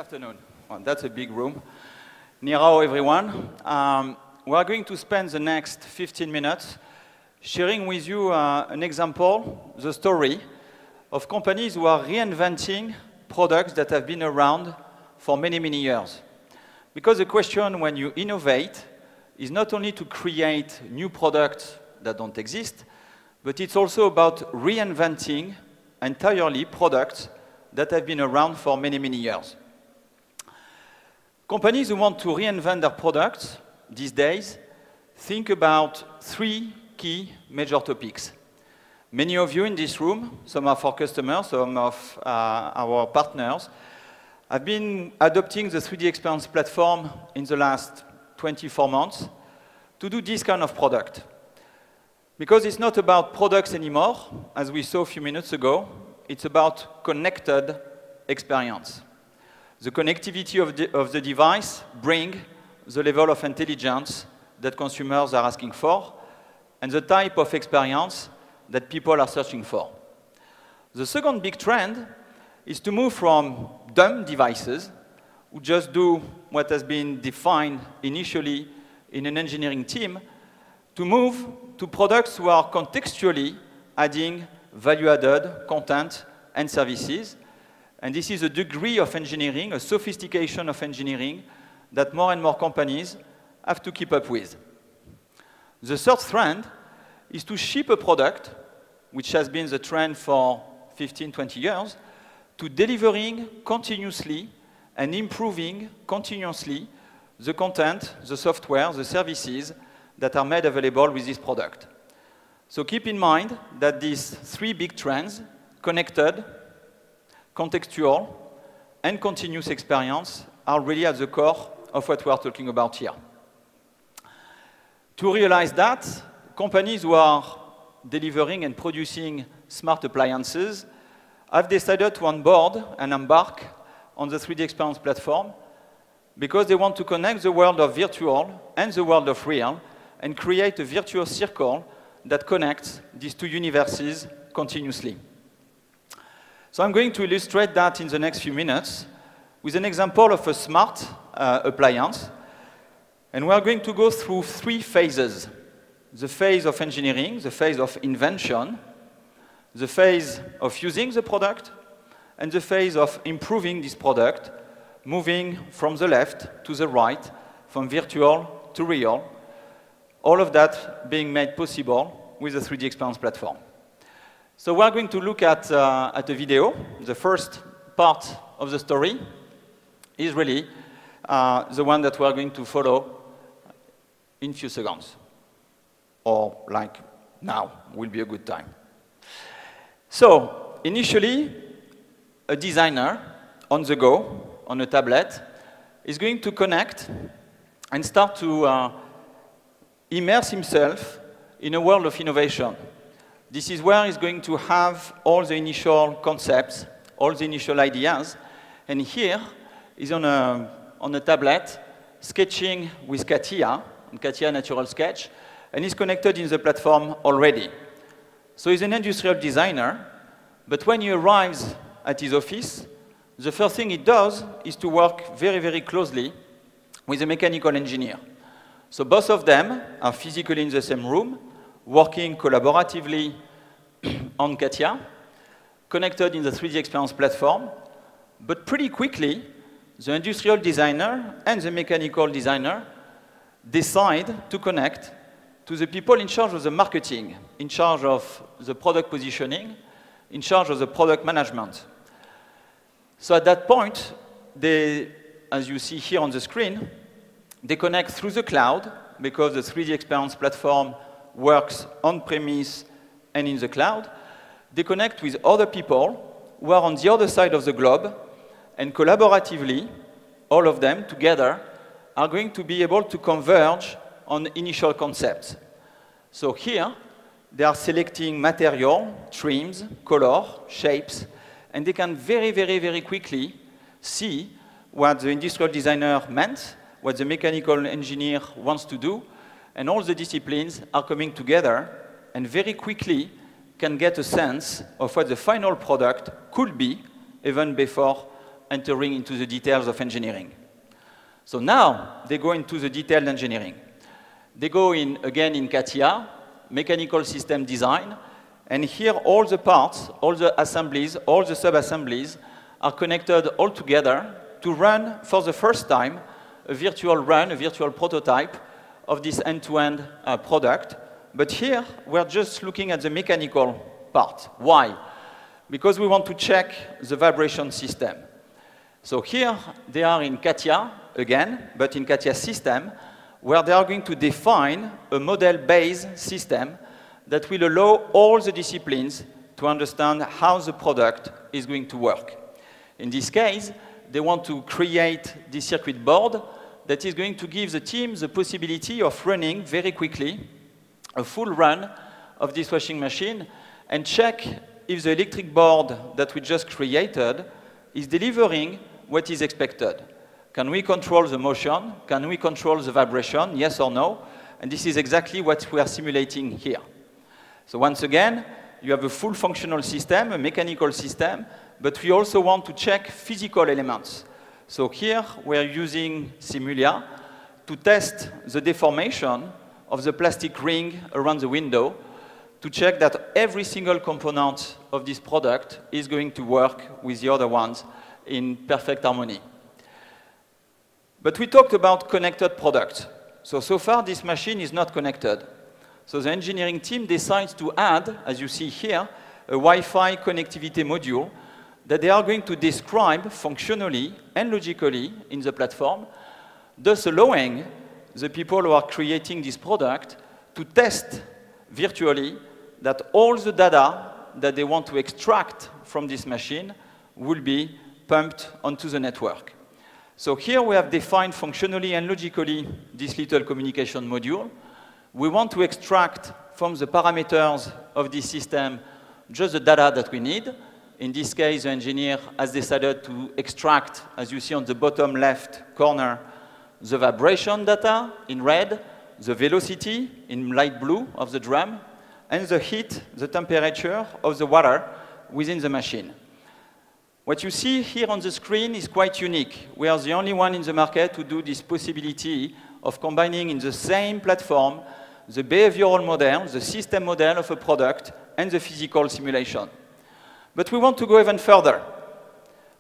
afternoon. Well, that's a big room. Ni hao, everyone. We are going to spend the next 15 minutes sharing with you an example, the story of companies who are reinventing products that have been around for many, many years. Because the question when you innovate is not only to create new products that don't exist, but it's also about reinventing entirely products that have been around for many, many years. Companies who want to reinvent their products these days think about three key major topics. Many of you in this room, some of our customers, some of our partners, have been adopting the 3D Experience platform in the last 24 months to do this kind of product. Because it's not about products anymore, as we saw a few minutes ago, it's about connected experience. The connectivity of the device brings the level of intelligence that consumers are asking for and the type of experience that people are searching for. The second big trend is to move from dumb devices who just do what has been defined initially in an engineering team to move to products who are contextually adding value-added content and services. And this is a degree of engineering, a sophistication of engineering that more and more companies have to keep up with. The third trend is to ship a product, which has been the trend for 15, 20 years, to delivering continuously and improving continuously the content, the software, the services that are made available with this product. So keep in mind that these three big trends, connected, contextual, and continuous experience, are really at the core of what we are talking about here. To realize that, companies who are delivering and producing smart appliances have decided to onboard and embark on the 3D Experience platform because they want to connect the world of virtual and the world of real and create a virtuous circle that connects these two universes continuously. So I'm going to illustrate that in the next few minutes with an example of a smart appliance. And we are going to go through three phases. The phase of engineering, the phase of invention, the phase of using the product, and the phase of improving this product, moving from the left to the right, from virtual to real, all of that being made possible with the 3D Experience platform. So we're going to look at a video. The first part of the story is really the one that we're going to follow in a few seconds. Or like now will be a good time. So initially, a designer on the go, on a tablet, is going to connect and start to immerse himself in a world of innovation. This is where he's going to have all the initial concepts, all the initial ideas, and here he's on a tablet sketching with CATIA, CATIA Natural Sketch, and he's connected in the platform already. So he's an industrial designer, but when he arrives at his office, the first thing he does is to work very, very closely with a mechanical engineer. So both of them are physically in the same room, working collaboratively on CATIA, connected in the 3D Experience platform, but pretty quickly, the industrial designer and the mechanical designer decide to connect to the people in charge of the marketing, in charge of the product positioning, in charge of the product management. So at that point, they, as you see here on the screen, they connect through the cloud because the 3D Experience platform works on-premise and in the cloud. They connect with other people who are on the other side of the globe, and collaboratively, all of them together are going to be able to converge on initial concepts. So here, they are selecting material, trims, color, shapes, and they can very, very, very quickly see what the industrial designer meant, what the mechanical engineer wants to do, and all the disciplines are coming together and very quickly can get a sense of what the final product could be even before entering into the details of engineering. So now they go into the detailed engineering. They go in, again, in CATIA, mechanical system design, and here all the parts, all the assemblies, all the sub-assemblies are connected all together to run, for the first time, a virtual run, a virtual prototype of this end-to-end product. But here, we're just looking at the mechanical part. Why? Because we want to check the vibration system. So here, they are in CATIA, again, but in CATIA system, where they are going to define a model-based system that will allow all the disciplines to understand how the product is going to work. In this case, they want to create this circuit board that is going to give the team the possibility of running very quickly a full run of this washing machine and check if the electric board that we just created is delivering what is expected. Can we control the motion? Can we control the vibration? Yes or no? And this is exactly what we are simulating here. So once again, you have a full functional system, a mechanical system, but we also want to check physical elements. So here, we're using Simulia to test the deformation of the plastic ring around the window to check that every single component of this product is going to work with the other ones in perfect harmony. But we talked about connected products. So far, this machine is not connected. So the engineering team decides to add, as you see here, a Wi-Fi connectivity module that they are going to describe functionally and logically in the platform, thus allowing the people who are creating this product to test virtually that all the data that they want to extract from this machine will be pumped onto the network. So here we have defined functionally and logically this little communication module. We want to extract from the parameters of this system just the data that we need. In this case, the engineer has decided to extract, as you see on the bottom left corner, the vibration data in red, the velocity in light blue of the drum, and the heat, the temperature of the water within the machine. What you see here on the screen is quite unique. We are the only one in the market to do this possibility of combining in the same platform the behavioral model, the system model of a product, and the physical simulation. But we want to go even further.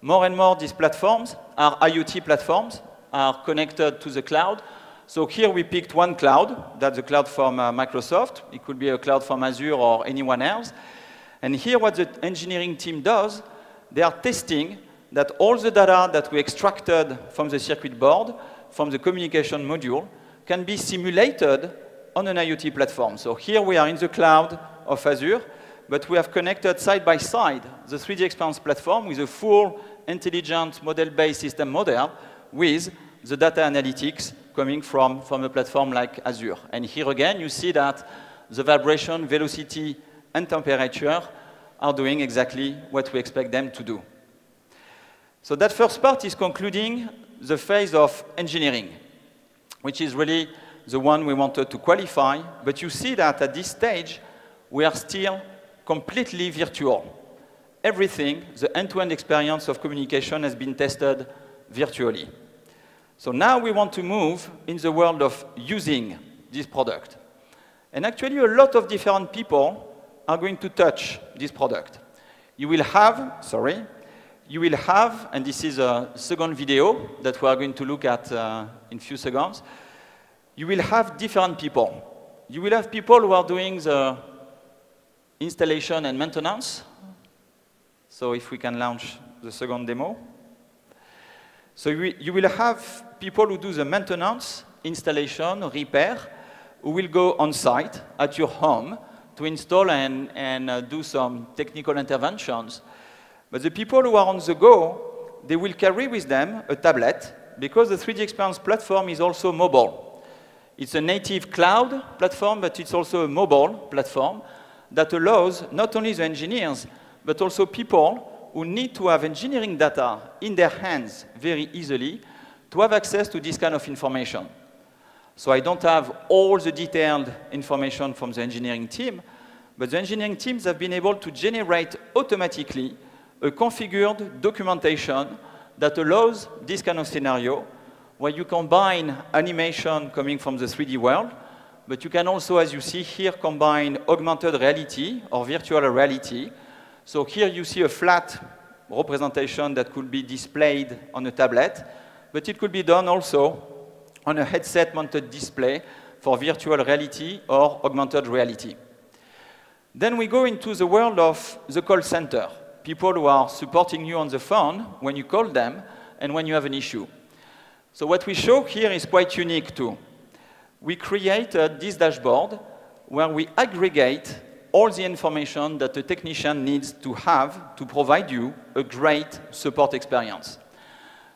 More and more these platforms are IoT platforms, are connected to the cloud. So here we picked one cloud, that's the cloud from Microsoft. It could be a cloud from Azure or anyone else. And here what the engineering team does, they are testing that all the data that we extracted from the circuit board, from the communication module, can be simulated on an IoT platform. So here we are in the cloud of Azure, but we have connected side by side the 3DEXPERIENCE platform with a full intelligent model-based system model with the data analytics coming from a platform like Azure. And here again, you see that the vibration, velocity, and temperature are doing exactly what we expect them to do. So that first part is concluding the phase of engineering, which is really the one we wanted to qualify. But you see that at this stage, we are still completely virtual. Everything, the end-to-end experience of communication has been tested virtually. So now we want to move in the world of using this product. And actually, a lot of different people are going to touch this product. You will have, and this is a second video that we are going to look at in a few seconds, you will have different people. You will have people who are doing the installation and maintenance. So if we can launch the second demo. So you will have people who do the maintenance, installation, repair, who will go on site at your home to install and do some technical interventions. But the people who are on the go, they will carry with them a tablet because the 3DEXPERIENCE platform is also mobile. It's a native cloud platform, but it's also a mobile platform that allows not only the engineers, but also people who need to have engineering data in their hands very easily to have access to this kind of information. So I don't have all the detailed information from the engineering team, but the engineering teams have been able to generate automatically a configured documentation that allows this kind of scenario where you combine animation coming from the 3D world, but you can also, as you see here, combine augmented reality or virtual reality. So here you see a flat representation that could be displayed on a tablet, but it could be done also on a headset-mounted display for virtual reality or augmented reality. Then we go into the world of the call center, people who are supporting you on the phone when you call them and when you have an issue. So what we show here is quite unique too. We created this dashboard where we aggregate all the information that the technician needs to have to provide you a great support experience.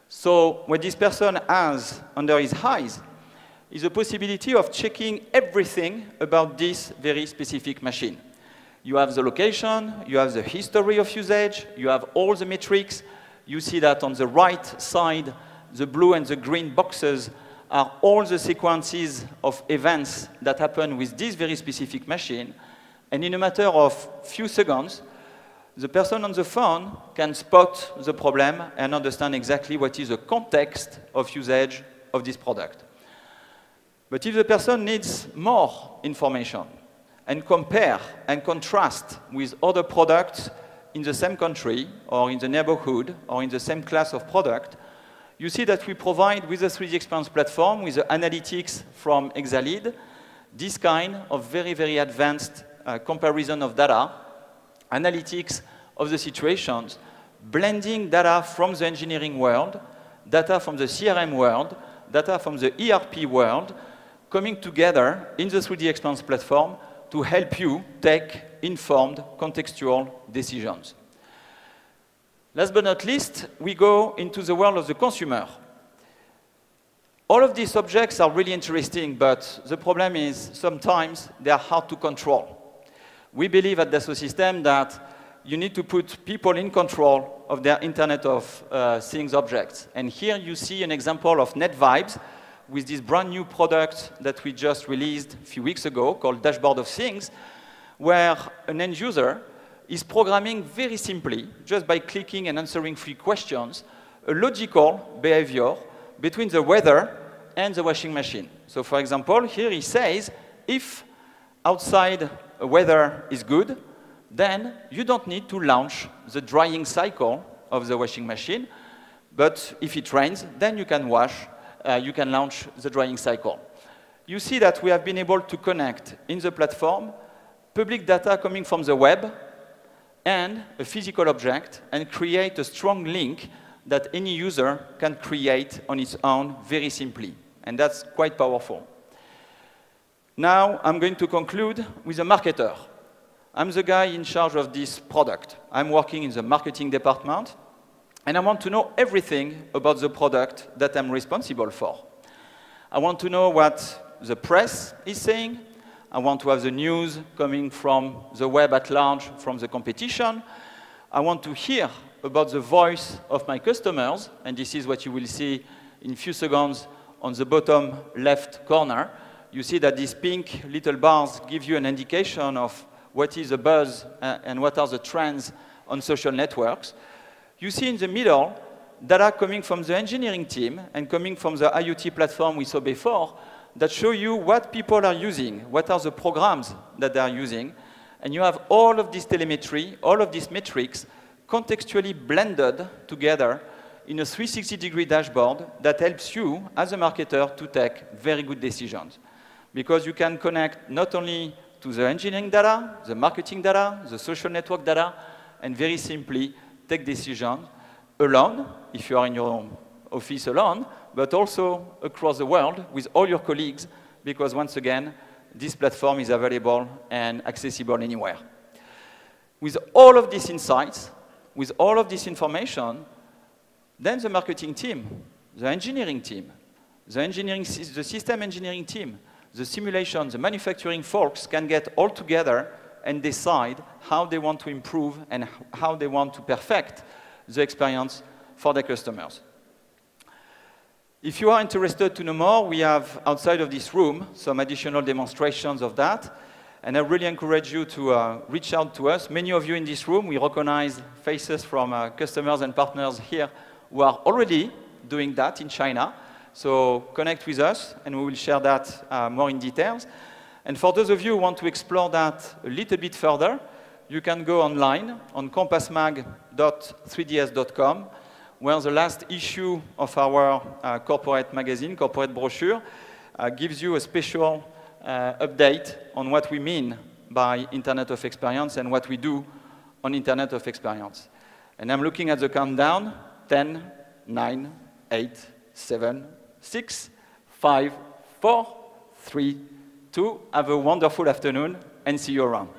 So what this person has under his eyes is a possibility of checking everything about this very specific machine. You have the location, you have the history of usage, you have all the metrics. You see that on the right side, the blue and the green boxes are all the sequences of events that happen with this very specific machine. And in a matter of few seconds, the person on the phone can spot the problem and understand exactly what is the context of usage of this product. But if the person needs more information and compare and contrast with other products in the same country or in the neighborhood or in the same class of product, you see that we provide with the 3D Experience platform, with the analytics from Exalead, this kind of very, very advanced comparison of data, analytics of the situations, blending data from the engineering world, data from the CRM world, data from the ERP world, coming together in the 3D Experience platform to help you take informed, contextual decisions. Last but not least, we go into the world of the consumer. All of these objects are really interesting, but the problem is sometimes they are hard to control. We believe at Dassault Systèmes that you need to put people in control of their Internet of Things objects. And here you see an example of NetVibes with this brand new product that we just released a few weeks ago called Dashboard of Things, where an end user is programming very simply, just by clicking and answering 3 questions, a logical behavior between the weather and the washing machine. So for example, here he says, if outside weather is good, then you don't need to launch the drying cycle of the washing machine. But if it rains, then you can launch the drying cycle. You see that we have been able to connect in the platform public data coming from the web and a physical object and create a strong link that any user can create on its own very simply. And that's quite powerful. Now I'm going to conclude with a marketer. I'm the guy in charge of this product. I'm working in the marketing department, and I want to know everything about the product that I'm responsible for. I want to know what the press is saying. I want to have the news coming from the web at large, from the competition. I want to hear about the voice of my customers, and this is what you will see in a few seconds on the bottom left corner. You see that these pink little bars give you an indication of what is the buzz and what are the trends on social networks. You see in the middle data coming from the engineering team and coming from the IoT platform we saw before that show you what people are using, what are the programs that they are using. And you have all of this telemetry, all of these metrics contextually blended together in a 360-degree dashboard that helps you, as a marketer, to take very good decisions. Because you can connect not only to the engineering data, the marketing data, the social network data, and very simply take decisions alone, if you are in your own office alone, but also across the world with all your colleagues, because once again, this platform is available and accessible anywhere. With all of these insights, with all of this information, then the marketing team, the engineering team, the system engineering team, the simulation, the manufacturing folks can get all together and decide how they want to improve and how they want to perfect the experience for their customers. If you are interested to know more, we have, outside of this room, some additional demonstrations of that. And I really encourage you to reach out to us. Many of you in this room, we recognize faces from customers and partners here who are already doing that in China. So connect with us, and we will share that more in details. And for those of you who want to explore that a little bit further, you can go online on compassmag.3ds.com, where the last issue of our corporate magazine, corporate brochure, gives you a special update on what we mean by Internet of Experience and what we do on Internet of Experience. And I'm looking at the countdown, 10, 9, 8, 7, 6, 5, 4, 3, 2. Have a wonderful afternoon and see you around.